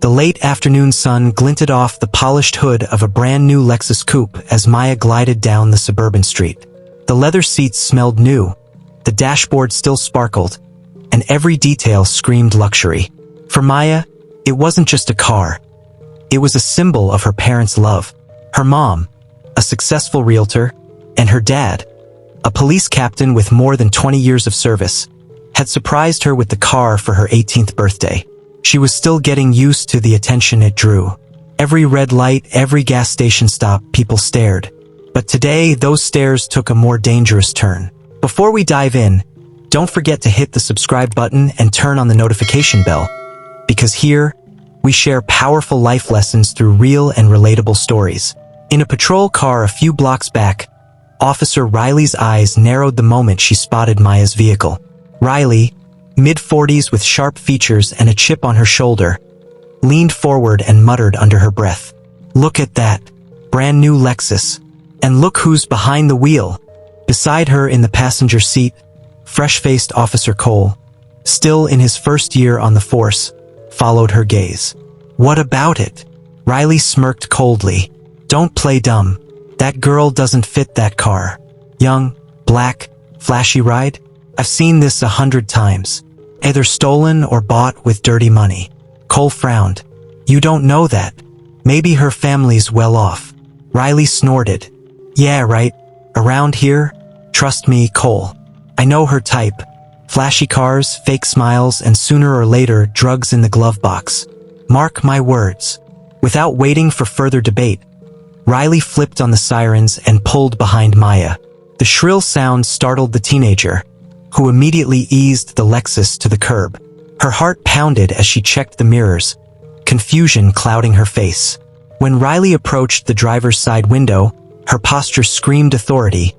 The late afternoon sun glinted off the polished hood of a brand new Lexus coupe as Maya glided down the suburban street. The leather seats smelled new, the dashboard still sparkled, and every detail screamed luxury. For Maya, it wasn't just a car. It was a symbol of her parents' love. Her mom, a successful realtor, and her dad, a police captain with more than 20 years of service, had surprised her with the car for her 18th birthday. She was still getting used to the attention it drew. Every red light, every gas station stop, people stared. But today, those stares took a more dangerous turn. Before we dive in, don't forget to hit the subscribe button and turn on the notification bell, because here, we share powerful life lessons through real and relatable stories. In a patrol car a few blocks back, Officer Riley's eyes narrowed the moment she spotted Maya's vehicle. Riley, mid-40s with sharp features and a chip on her shoulder, leaned forward and muttered under her breath, "Look at that, brand new Lexus. And look who's behind the wheel." Beside her in the passenger seat, fresh-faced Officer Cole, still in his first year on the force, followed her gaze. "What about it?" Riley smirked coldly. "Don't play dumb. That girl doesn't fit that car. Young, black, flashy ride? I've seen this 100 times. Either stolen or bought with dirty money." Cole frowned. "You don't know that. Maybe her family's well off." Riley snorted. "Yeah, right. Around here? Trust me, Cole. I know her type. Flashy cars, fake smiles, and sooner or later, drugs in the glove box. Mark my words." Without waiting for further debate, Riley flipped on the sirens and pulled behind Maya. The shrill sound startled the teenager, who immediately eased the Lexus to the curb. Her heart pounded as she checked the mirrors, confusion clouding her face. When Riley approached the driver's side window, her posture screamed authority,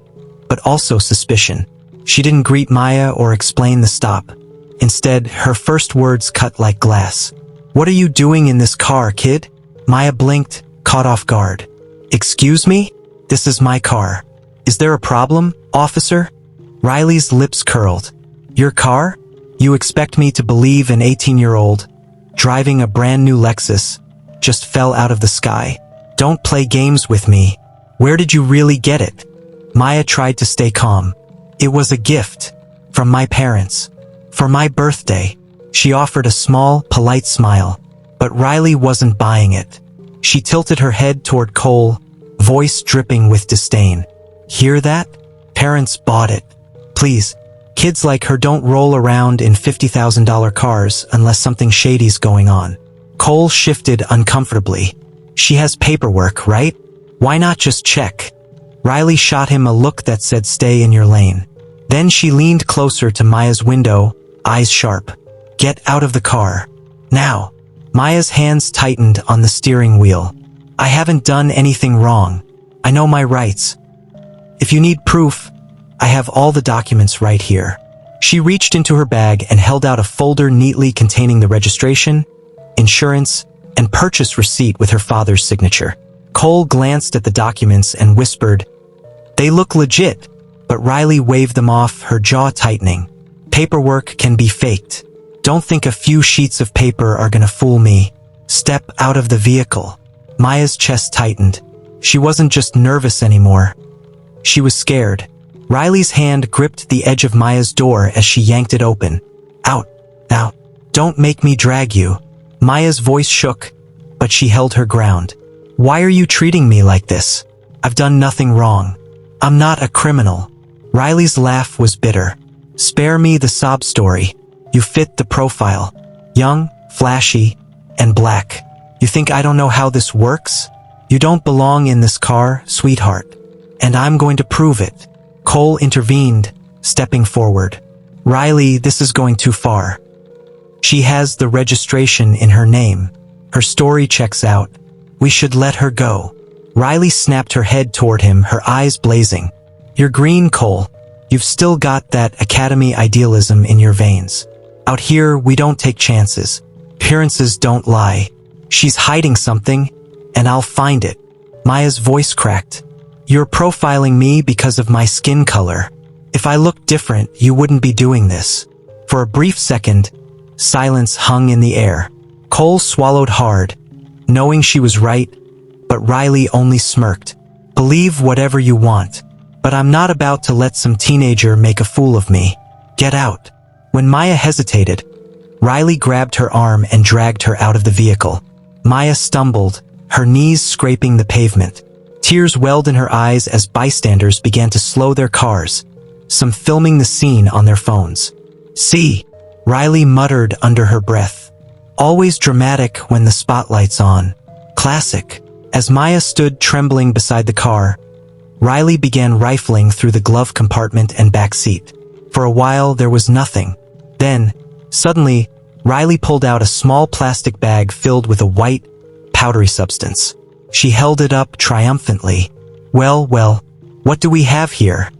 but also suspicion. She didn't greet Maya or explain the stop. Instead, her first words cut like glass. "What are you doing in this car, kid?" Maya blinked, caught off guard. "Excuse me? This is my car. Is there a problem, officer?" Riley's lips curled. "Your car? You expect me to believe an 18-year-old, driving a brand new Lexus, just fell out of the sky? Don't play games with me. Where did you really get it?" Maya tried to stay calm. "It was a gift. From my parents. For my birthday." She offered a small, polite smile, but Riley wasn't buying it. She tilted her head toward Cole, voice dripping with disdain. "Hear that? Parents bought it. Please, kids like her don't roll around in $50,000 cars unless something shady's going on." Cole shifted uncomfortably. "She has paperwork, right? Why not just check?" Riley shot him a look that said stay in your lane. Then she leaned closer to Maya's window, eyes sharp. "Get out of the car. Now." Maya's hands tightened on the steering wheel. "I haven't done anything wrong. I know my rights. If you need proof, I have all the documents right here." She reached into her bag and held out a folder neatly containing the registration, insurance, and purchase receipt with her father's signature. Cole glanced at the documents and whispered, "They look legit," but Riley waved them off, her jaw tightening. "Paperwork can be faked. Don't think a few sheets of paper are gonna fool me. Step out of the vehicle." Maya's chest tightened. She wasn't just nervous anymore. She was scared. Riley's hand gripped the edge of Maya's door as she yanked it open. "Out, out. Don't make me drag you." Maya's voice shook, but she held her ground. "Why are you treating me like this? I've done nothing wrong. I'm not a criminal." Riley's laugh was bitter. "Spare me the sob story. You fit the profile. Young, flashy, and black. You think I don't know how this works? You don't belong in this car, sweetheart. And I'm going to prove it." Cole intervened, stepping forward. "Riley, this is going too far. She has the registration in her name. Her story checks out. We should let her go." Riley snapped her head toward him, her eyes blazing. "You're green, Cole. You've still got that academy idealism in your veins. Out here, we don't take chances. Appearances don't lie. She's hiding something, and I'll find it." Maya's voice cracked. "You're profiling me because of my skin color. If I looked different, you wouldn't be doing this." For a brief second, silence hung in the air. Cole swallowed hard, knowing she was right, but Riley only smirked. Believe whatever you want, but I'm not about to let some teenager make a fool of me. Get out. When Maya hesitated, Riley grabbed her arm and dragged her out of the vehicle. Maya stumbled, her knees scraping the pavement. Tears welled in her eyes as bystanders began to slow their cars, some filming the scene on their phones. "See," Riley muttered under her breath. "Always dramatic when the spotlight's on. Classic." As Maya stood trembling beside the car, Riley began rifling through the glove compartment and back seat. For a while there was nothing. Then, suddenly, Riley pulled out a small plastic bag filled with a white, powdery substance. She held it up triumphantly. Well, what do we have here?"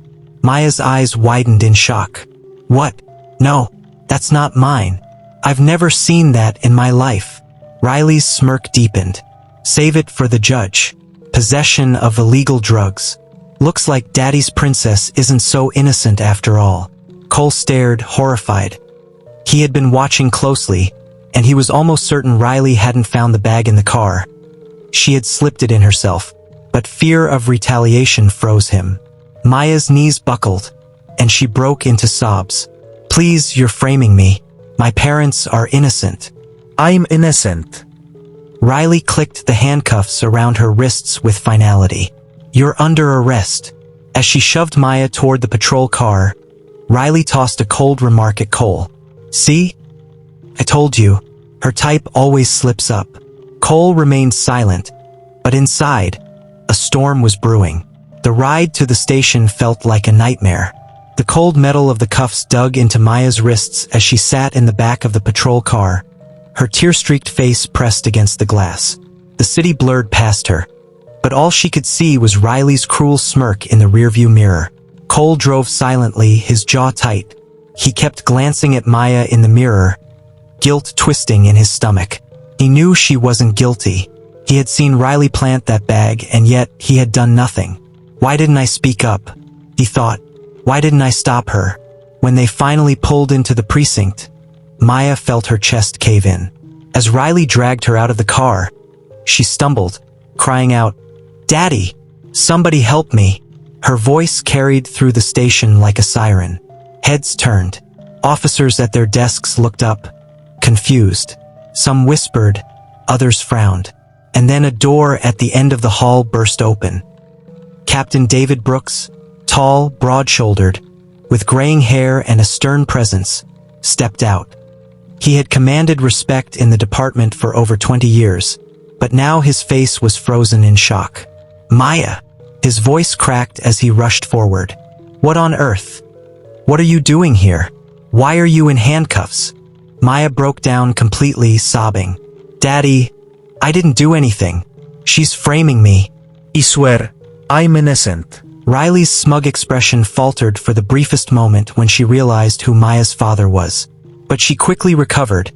Maya's eyes widened in shock. "What? No, that's not mine. I've never seen that in my life." Riley's smirk deepened. "Save it for the judge. Possession of illegal drugs. Looks like Daddy's princess isn't so innocent after all." Cole stared, horrified. He had been watching closely, and he was almost certain Riley hadn't found the bag in the car. She had slipped it in herself, but fear of retaliation froze him. Maya's knees buckled, and she broke into sobs. "Please, you're framing me. My parents are innocent." "I'm innocent." Riley clicked the handcuffs around her wrists with finality. "You're under arrest." As she shoved Maya toward the patrol car, Riley tossed a cold remark at Cole. "See? I told you, her type always slips up." Cole remained silent, but inside, a storm was brewing. The ride to the station felt like a nightmare. The cold metal of the cuffs dug into Maya's wrists as she sat in the back of the patrol car, her tear-streaked face pressed against the glass. The city blurred past her, but all she could see was Riley's cruel smirk in the rearview mirror. Cole drove silently, his jaw tight. He kept glancing at Maya in the mirror, guilt twisting in his stomach. He knew she wasn't guilty. He had seen Riley plant that bag, and yet he had done nothing. "Why didn't I speak up?" he thought. "Why didn't I stop her?" When they finally pulled into the precinct, Maya felt her chest cave in. As Riley dragged her out of the car, she stumbled, crying out, "Daddy! Somebody help me!" Her voice carried through the station like a siren. Heads turned. Officers at their desks looked up, confused. Some whispered, others frowned. And then a door at the end of the hall burst open. Captain David Brooks, tall, broad-shouldered, with graying hair and a stern presence, stepped out. He had commanded respect in the department for over 20 years, but now his face was frozen in shock. "Maya!" His voice cracked as he rushed forward. "What on earth? What are you doing here? Why are you in handcuffs?" Maya broke down completely, sobbing. "Daddy, I didn't do anything. She's framing me." "I swear, I'm innocent." Riley's smug expression faltered for the briefest moment when she realized who Maya's father was. But she quickly recovered,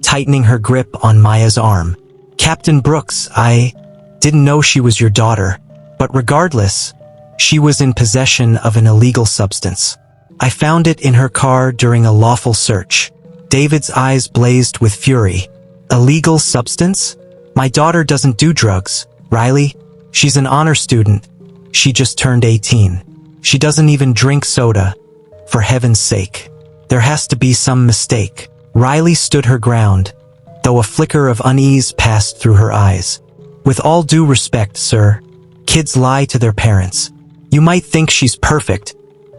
tightening her grip on Maya's arm. "Captain Brooks, I didn't know she was your daughter. But regardless, she was in possession of an illegal substance. I found it in her car during a lawful search." David's eyes blazed with fury. "Illegal substance? My daughter doesn't do drugs, Riley. She's an honor student. She just turned 18. She doesn't even drink soda. For heaven's sake. There has to be some mistake." Riley stood her ground, though a flicker of unease passed through her eyes. "With all due respect, sir, kids lie to their parents. You might think she's perfect,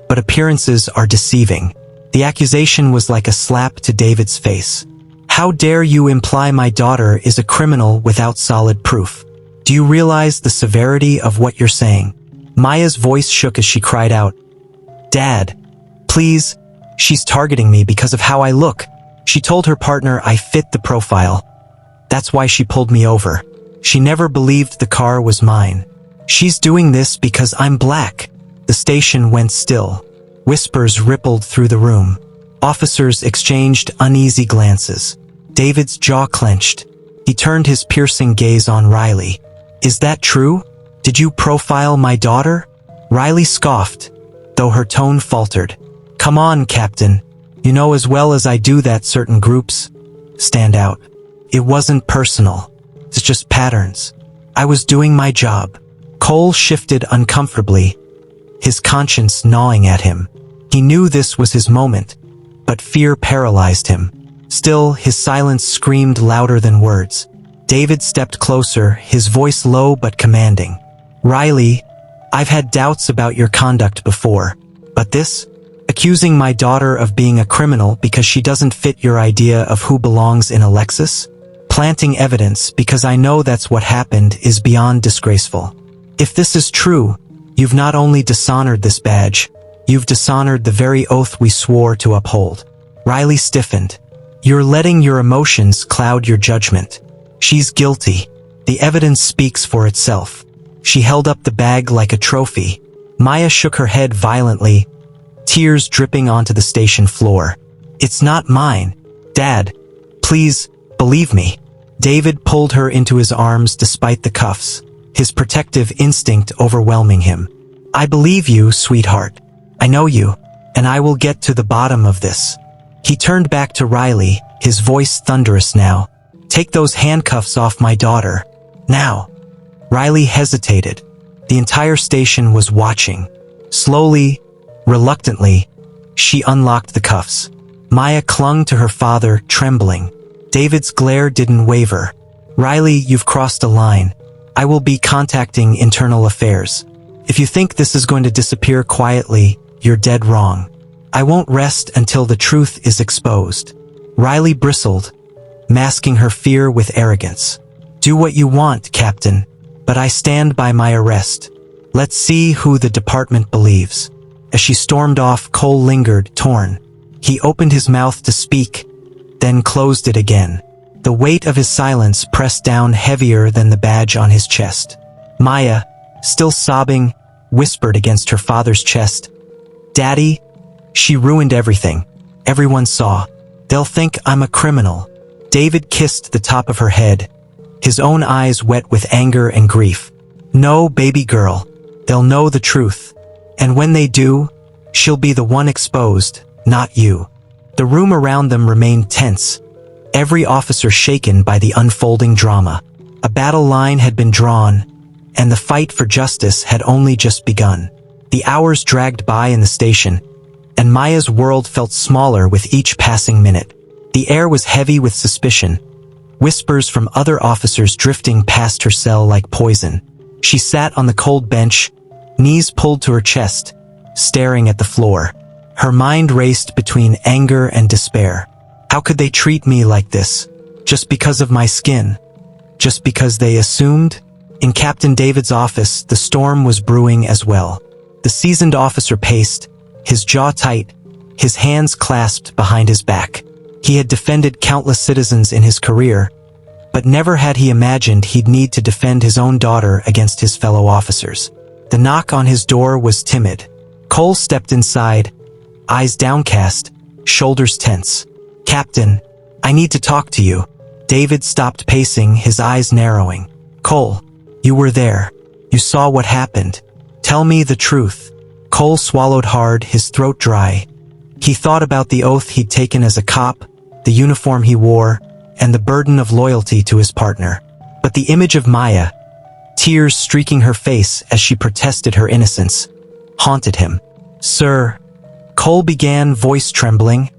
but appearances are deceiving." The accusation was like a slap to David's face. "How dare you imply my daughter is a criminal without solid proof? Do you realize the severity of what you're saying?" Maya's voice shook as she cried out, "Dad, please, she's targeting me because of how I look. She told her partner I fit the profile. That's why she pulled me over. She never believed the car was mine. She's doing this because I'm black." The station went still. Whispers rippled through the room. Officers exchanged uneasy glances. David's jaw clenched. He turned his piercing gaze on Riley. "Is that true? Did you profile my daughter?" Riley scoffed, though her tone faltered. "Come on, Captain. You know as well as I do that certain groups stand out. It wasn't personal. It's just patterns. I was doing my job. Cole shifted uncomfortably, his conscience gnawing at him. He knew this was his moment, but fear paralyzed him. Still, his silence screamed louder than words. David stepped closer, his voice low but commanding. Riley, I've had doubts about your conduct before, but this? Accusing my daughter of being a criminal because she doesn't fit your idea of who belongs in a Lexus? Planting evidence because I know that's what happened is beyond disgraceful. If this is true, you've not only dishonored this badge, you've dishonored the very oath we swore to uphold. Riley stiffened. You're letting your emotions cloud your judgment. She's guilty. The evidence speaks for itself. She held up the bag like a trophy. Maya shook her head violently, tears dripping onto the station floor. It's not mine. Dad, please, believe me. David pulled her into his arms despite the cuffs, his protective instinct overwhelming him. I believe you, sweetheart. I know you, and I will get to the bottom of this. He turned back to Riley, his voice thunderous now. Take those handcuffs off my daughter. Now. Riley hesitated. The entire station was watching. Slowly, reluctantly, she unlocked the cuffs. Maya clung to her father, trembling. David's glare didn't waver. Riley, you've crossed a line. I will be contacting internal affairs. If you think this is going to disappear quietly, you're dead wrong. I won't rest until the truth is exposed. Riley bristled, masking her fear with arrogance. Do what you want, Captain, but I stand by my arrest. Let's see who the department believes. As she stormed off, Cole lingered, torn. He opened his mouth to speak, then closed it again. The weight of his silence pressed down heavier than the badge on his chest. Maya, still sobbing, whispered against her father's chest. Daddy, she ruined everything. Everyone saw. They'll think I'm a criminal. David kissed the top of her head, his own eyes wet with anger and grief. No, baby girl. They'll know the truth. And when they do, she'll be the one exposed, not you. The room around them remained tense, every officer shaken by the unfolding drama. A battle line had been drawn, and the fight for justice had only just begun. The hours dragged by in the station, and Maya's world felt smaller with each passing minute. The air was heavy with suspicion, whispers from other officers drifting past her cell like poison. She sat on the cold bench, knees pulled to her chest, staring at the floor. Her mind raced between anger and despair. How could they treat me like this? Just because of my skin? Just because they assumed? In Captain David's office, the storm was brewing as well. The seasoned officer paced, his jaw tight, his hands clasped behind his back. He had defended countless citizens in his career, but never had he imagined he'd need to defend his own daughter against his fellow officers. The knock on his door was timid. Cole stepped inside, eyes downcast, shoulders tense. Captain, I need to talk to you. David stopped pacing, his eyes narrowing. Cole, you were there. You saw what happened. Tell me the truth. Cole swallowed hard, his throat dry. He thought about the oath he'd taken as a cop, the uniform he wore, and the burden of loyalty to his partner. But the image of Maya, tears streaking her face as she protested her innocence, haunted him. Sir, Cole began, voice trembling.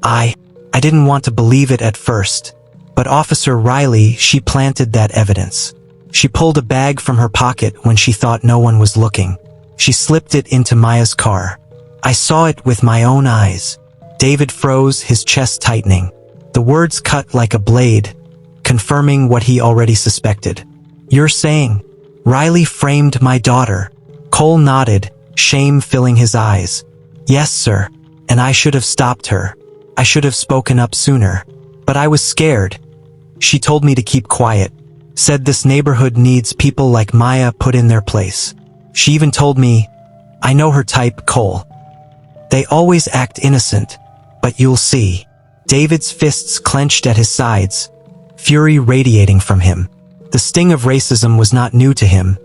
I didn't want to believe it at first, but Officer Riley, she planted that evidence. She pulled a bag from her pocket when she thought no one was looking. She slipped it into Maya's car. I saw it with my own eyes. David froze, his chest tightening. The words cut like a blade, confirming what he already suspected. You're saying, Riley framed my daughter? Cole nodded, shame filling his eyes. Yes, sir, and I should have stopped her. I should have spoken up sooner. But I was scared. She told me to keep quiet. Said this neighborhood needs people like Maya put in their place. She even told me, I know her type, Cole. They always act innocent, but you'll see. David's fists clenched at his sides, fury radiating from him. The sting of racism was not new to him,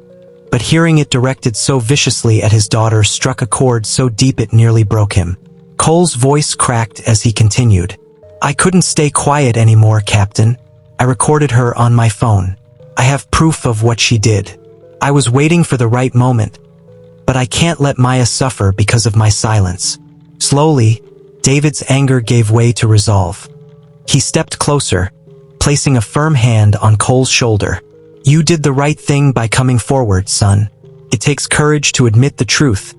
but hearing it directed so viciously at his daughter struck a chord so deep it nearly broke him. Cole's voice cracked as he continued. I couldn't stay quiet anymore, Captain. I recorded her on my phone. I have proof of what she did. I was waiting for the right moment, but I can't let Maya suffer because of my silence. Slowly, David's anger gave way to resolve. He stepped closer, placing a firm hand on Cole's shoulder. You did the right thing by coming forward, son. It takes courage to admit the truth,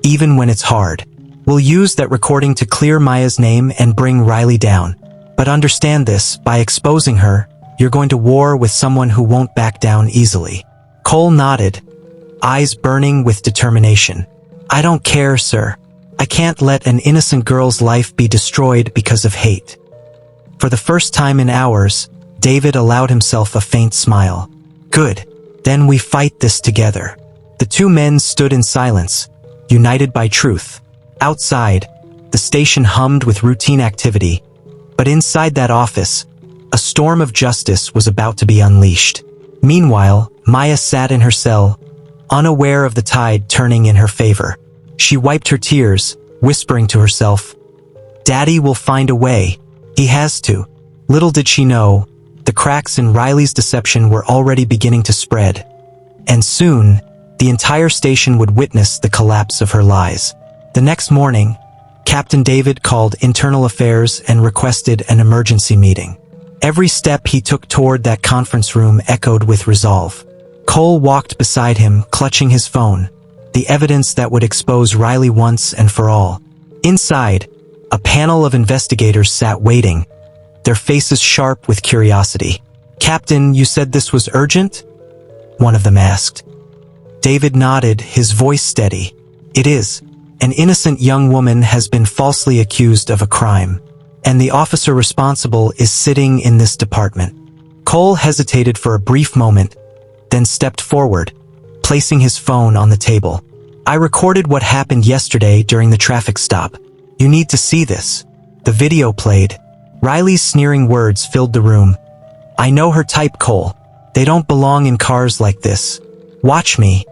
even when it's hard. We'll use that recording to clear Maya's name and bring Riley down. But understand this, by exposing her, you're going to war with someone who won't back down easily. Cole nodded, eyes burning with determination. I don't care, sir. I can't let an innocent girl's life be destroyed because of hate. For the first time in hours, David allowed himself a faint smile. Good. Then we fight this together. The two men stood in silence, united by truth. Outside, the station hummed with routine activity, but inside that office, a storm of justice was about to be unleashed. Meanwhile, Maya sat in her cell, unaware of the tide turning in her favor. She wiped her tears, whispering to herself, "Daddy will find a way. He has to." Little did she know, the cracks in Riley's deception were already beginning to spread. And soon, the entire station would witness the collapse of her lies. The next morning, Captain David called Internal Affairs and requested an emergency meeting. Every step he took toward that conference room echoed with resolve. Cole walked beside him, clutching his phone, the evidence that would expose Riley once and for all. Inside, a panel of investigators sat waiting, their faces sharp with curiosity. "Captain, you said this was urgent?" one of them asked. David nodded, his voice steady. "It is. An innocent young woman has been falsely accused of a crime, and the officer responsible is sitting in this department." Cole hesitated for a brief moment, then stepped forward, placing his phone on the table. "I recorded what happened yesterday during the traffic stop. You need to see this." The video played. Riley's sneering words filled the room. "I know her type, Cole. They don't belong in cars like this. Watch me."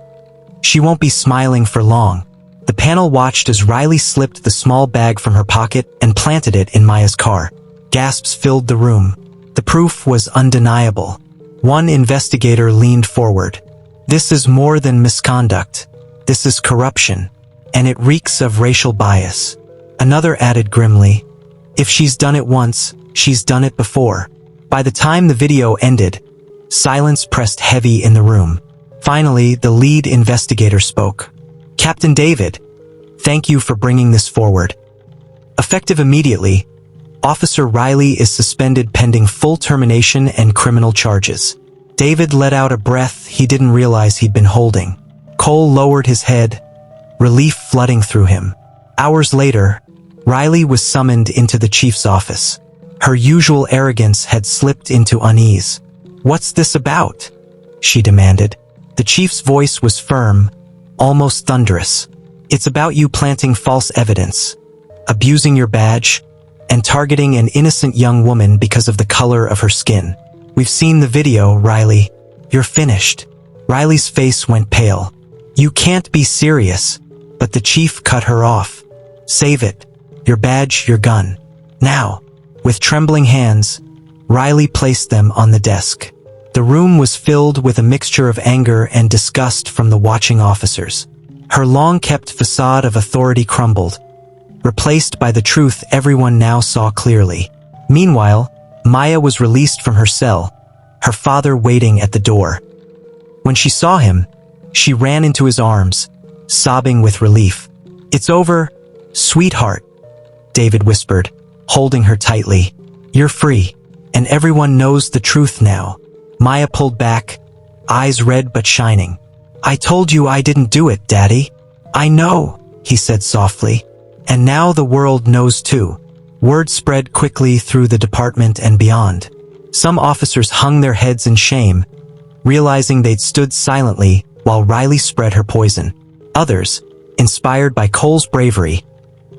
She won't be smiling for long. The panel watched as Riley slipped the small bag from her pocket and planted it in Maya's car. Gasps filled the room. The proof was undeniable. One investigator leaned forward. "This is more than misconduct. This is corruption, and it reeks of racial bias." Another added grimly, "If she's done it once, she's done it before." By the time the video ended, silence pressed heavy in the room. Finally, the lead investigator spoke. "Captain David, thank you for bringing this forward. Effective immediately, Officer Riley is suspended pending full termination and criminal charges." David let out a breath he didn't realize he'd been holding. Cole lowered his head, relief flooding through him. Hours later, Riley was summoned into the chief's office. Her usual arrogance had slipped into unease. "What's this about?" she demanded. The chief's voice was firm, almost thunderous. "It's about you planting false evidence, abusing your badge, and targeting an innocent young woman because of the color of her skin. We've seen the video, Riley. You're finished." Riley's face went pale. "You can't be serious." But the chief cut her off. "Save it. Your badge, your gun. Now." With trembling hands, Riley placed them on the desk. The room was filled with a mixture of anger and disgust from the watching officers. Her long-kept facade of authority crumbled, replaced by the truth everyone now saw clearly. Meanwhile, Maya was released from her cell, her father waiting at the door. When she saw him, she ran into his arms, sobbing with relief. "It's over, sweetheart," David whispered, holding her tightly. "You're free, and everyone knows the truth now." Maya pulled back, eyes red but shining. "I told you I didn't do it, Daddy." "I know," he said softly. "And now the world knows too." Word spread quickly through the department and beyond. Some officers hung their heads in shame, realizing they'd stood silently while Riley spread her poison. Others, inspired by Cole's bravery,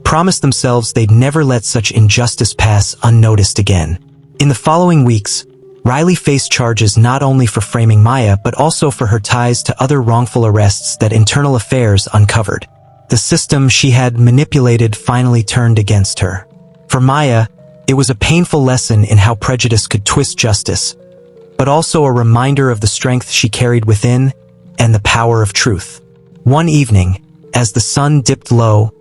promised themselves they'd never let such injustice pass unnoticed again. In the following weeks, Riley faced charges not only for framing Maya but also for her ties to other wrongful arrests that Internal Affairs uncovered. The system she had manipulated finally turned against her. For Maya, It was a painful lesson in how prejudice could twist justice, but also a reminder of the strength she carried within and the power of truth. One evening, as the sun dipped low,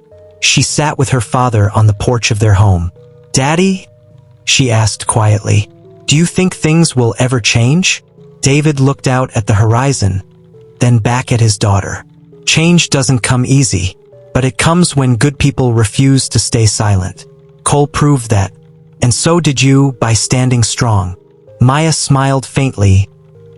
she sat with her father on the porch of their home. "Daddy," she asked quietly, "do you think things will ever change?" David looked out at the horizon, then back at his daughter. Change doesn't come easy, but it comes when good people refuse to stay silent. Cole proved that, and so did you by standing strong. Maya smiled faintly,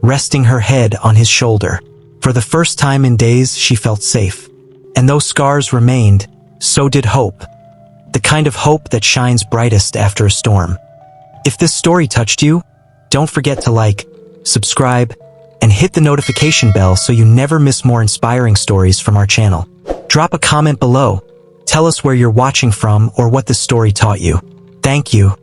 resting her head on his shoulder. For the first time in days, she felt safe. And though scars remained, so did hope. The kind of hope that shines brightest after a storm. If this story touched you, don't forget to like, subscribe, and hit the notification bell so you never miss more inspiring stories from our channel. Drop a comment below. Tell us where you're watching from or what this story taught you. Thank you.